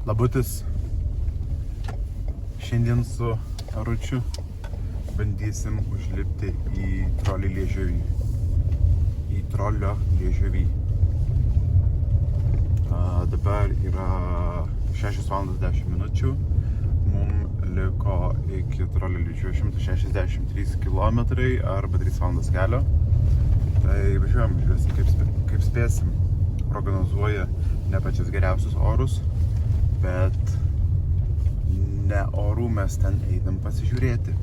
Labutis. Šiandien su Aručiu bandysim užlipti į trolį Liežuvį. Į trolio Liežuvį. Dabar yra 6:10. Mums liko iki trolio Liežuvio 163 km arba 3 valandas kelio. Tai važiuojam, žiūrėsim kaip spėsim. Prognozuoja ne pačias geriausius orus, bet ne orų mes ten einam pasižiūrėti.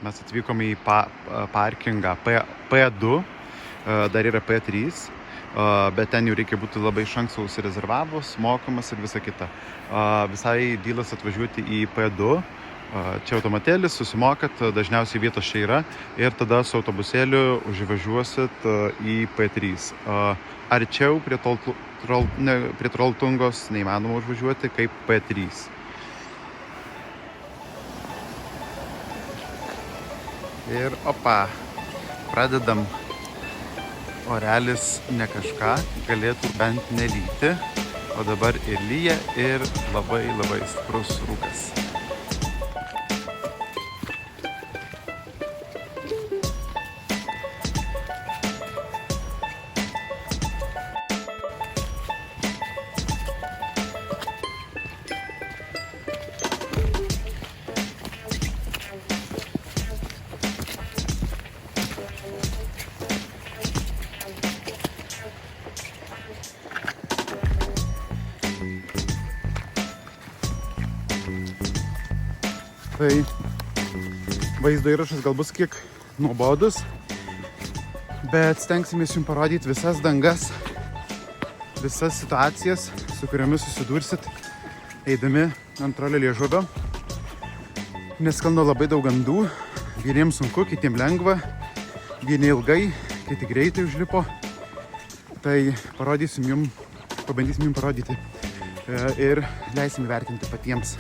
Mes atvykome į parkingą P2, dar yra P3, bet ten jau reikia būti labai iš anksto užsirezervavus, mokamas ir visa kita. Visai dylas atvažiuoti į P2, čia automatėlis, susimokat, dažniausiai vietos čia yra ir tada su autobusėliu užvažiuosit į P3. Arčiau prie Trolltungos neįmanoma užvažiuoti kaip P3. Ir opa, pradedam. Orelis ne kažką, galėtų bent nelyti, o dabar ir lyja ir labai stiprus rūkas. Tai vaizdo įrašas gal bus kiek nuobodus, bet stengsimės jums parodyti visas dangas, visas situacijas, su kuriomis susidursit eidami ant trolio Liežuvio. Nes sklando labai daug gandų, vieniems sunku, kitiems lengva, vieni ilgai, kiti greitai užlipo. Tai pabandysim jums parodyti ir leisim įvertinti patiems.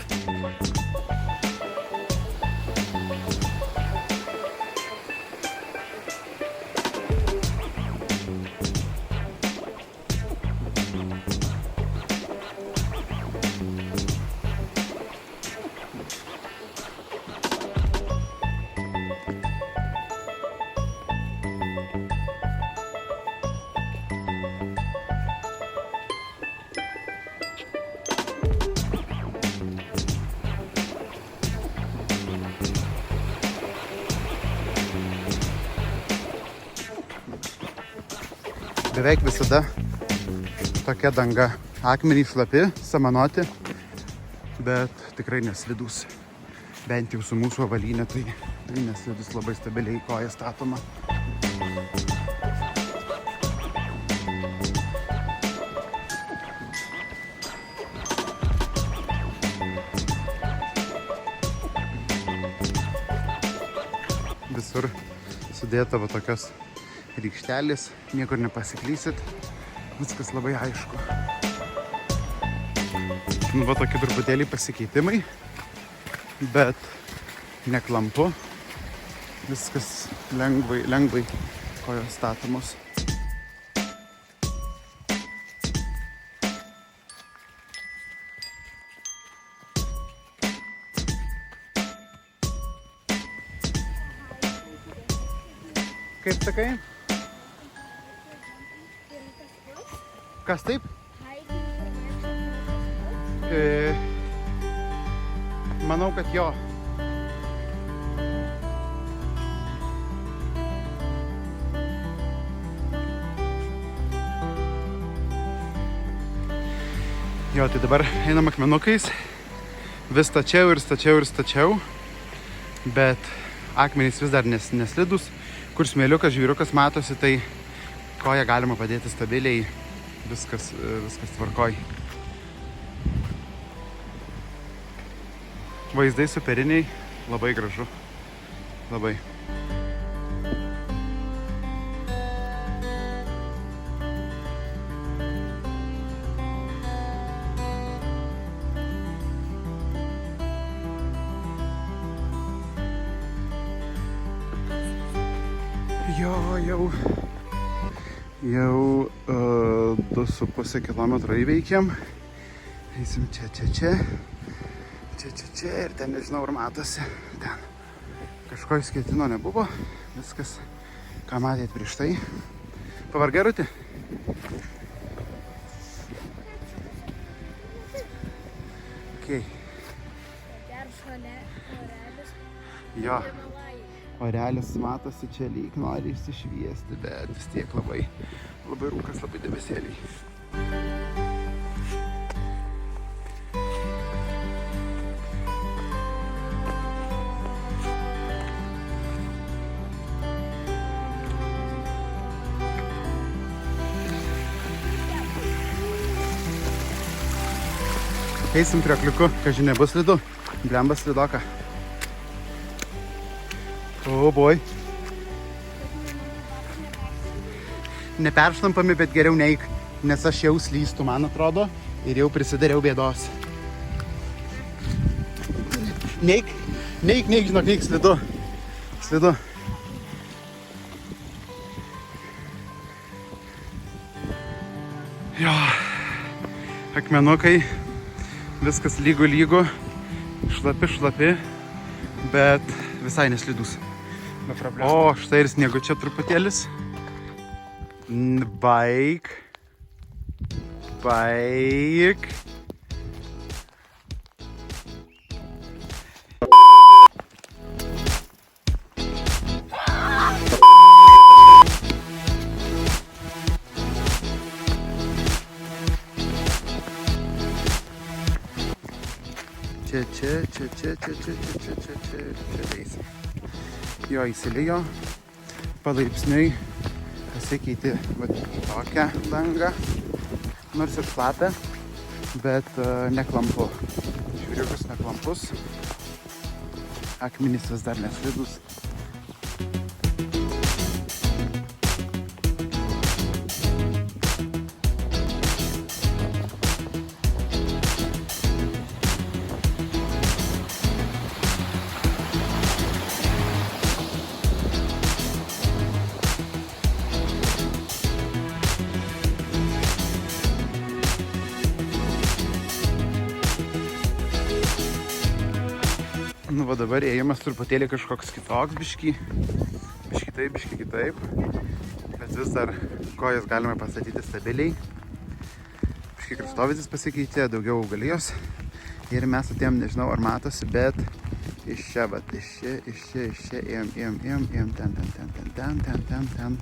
beveik visada tokia danga. Akmenys šlapi, samanoti, bet tikrai neslidus. Bent jau su mūsų avalyne, tai neslidus, labai stabiliai koja statoma. Visur sudėta va tokios rykštelės, niekur nepasiklysit, viskas labai aišku. Nu, va tokie truputėlį pasikeitimai, bet neklampu, viskas lengvai kojos statomos. Kaip sakai? Kas taip? Manau, kad jo. Jo, tai dabar einam akmenukais. Vis stačiau, bet akmenys vis dar neslidus. Kur smėliukas, žvyrukas matosi, tai koją galima padėti stabiliai, viskas tvarkoj. Vaizdai superiniai, labai gražu, labai. Jau 2,5 kilometro įveikėm. Eisim čia ir ten nežinau, ar matosi. Ten kažko išskirtino nebuvo. Viskas, ką matėt prieš tai. Pavargai, Rūti? Okay. Jo. Orelis matosi čia lyg nori išsišviesti, bet vis tiek labai rūkas, labai debesėliai. Eisim triokliuku, kažin nebus slidu, blembas slidoka. O, boj. Neperštampami, bet geriau neik, nes aš jau slystu, man atrodo, ir jau prisidariau bėdos. Neik, žinok, neik, slidu. Jo, akmenukai, viskas lygu, šlapi, bet visai neslidus. O, štai ir sniego čia truputėlis. Baik. Čia eisim. Jo, įsilijo, palaipsniui pasikeitė tokią dangą, nors ir šlapia, bet neklampu. Žvyriukas neklampus, akmenys vis dar neslidus. Nu, va dabar ėjimas truputėlį kažkoks kitoks, biški kitaip, bet vis dar kojas galime pastatyti stabiliai. Biški kraštovaizdis pasikeitė, daugiau augalijos ir mes atėjom, nežinau ar matosi, bet iš čia ėjom,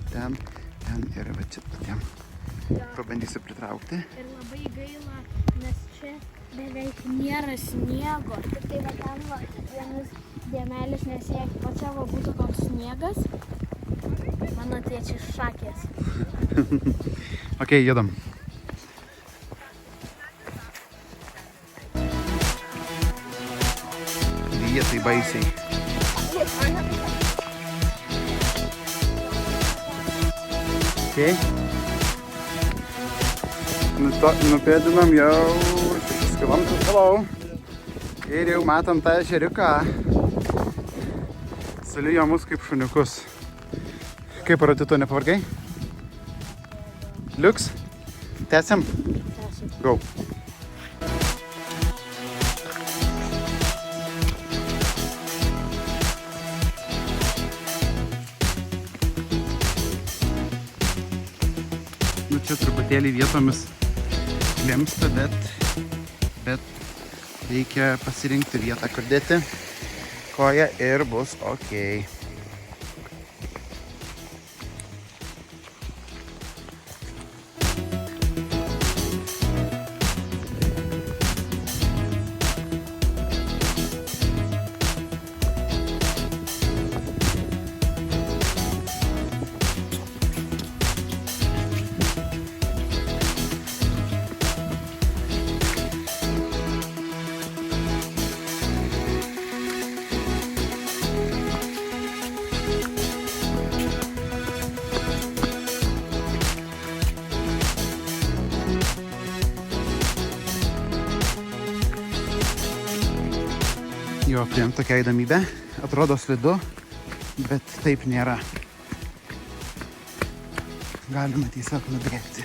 ten ir va čia atėjom Pabandysiu pritraukti. Ir labai gaila, nes čia beveik nėra sniego. Tik tai va ten va vienas dėmelis nesiekti. O čia va būtų koks sniegas. Mano tėčiai šakės. Ok, judam. Lyja tai baisiai. Ok. Nupėdinam jau 6 kilometrus, hello. Ir jau matom tą ežeriuką. Sulijo mus kaip šuniukus. Kaip Aratito, nepavargai? Liuks? Tęsiam? Go. Nu čia truputėlį vietomis klimsta, bet reikia pasirinkti vietą, kur dėti koją ir bus ok. Jo, priėjom tokią įdomybę. Atrodo slidu, bet taip nėra. Galima tiesiog nubėgti.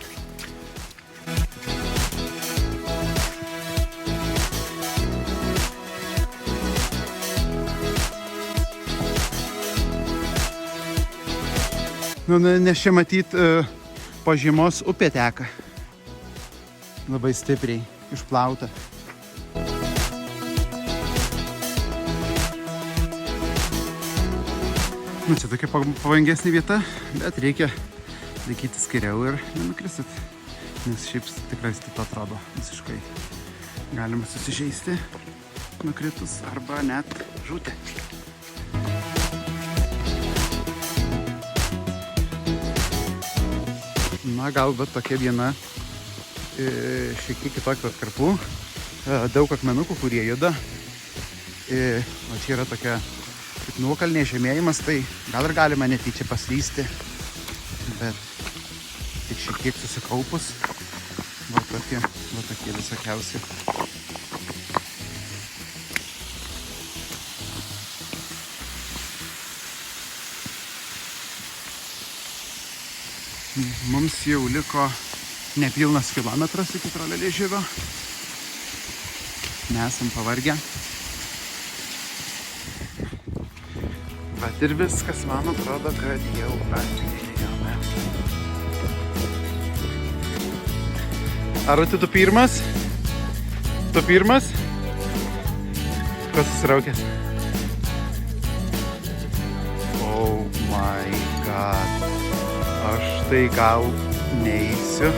Nu, nes čia matyt po žiemos upė teka. Labai stipriai išplauta. Nu, čia tokia pavojingesnė vieta, bet reikia laikytis geriau ir nenukrisit. Nes šiaip tikrai stipriai atrodo visiškai. Galima susižeisti nukritus arba net žūti. Na, galbūt tokia viena šiek tiek kitokių atkarpų. Daug akmenukų, kurie juda. O čia yra tokia kaip nuokalnė žemėjimas, tai gal ir galima netyčia paslysti, bet tik šiek tiek susikaupus. Va tokie visokiausi. Mums jau liko nepilnas kilometras iki Trolelėžyro. Nesam pavargę. Bet ir viskas, man atrodo, kad jau atėjome. Ar tu pirmas? Tu pirmas? Kas susiraukęs? Oh my god. Aš tai gal neįsiu.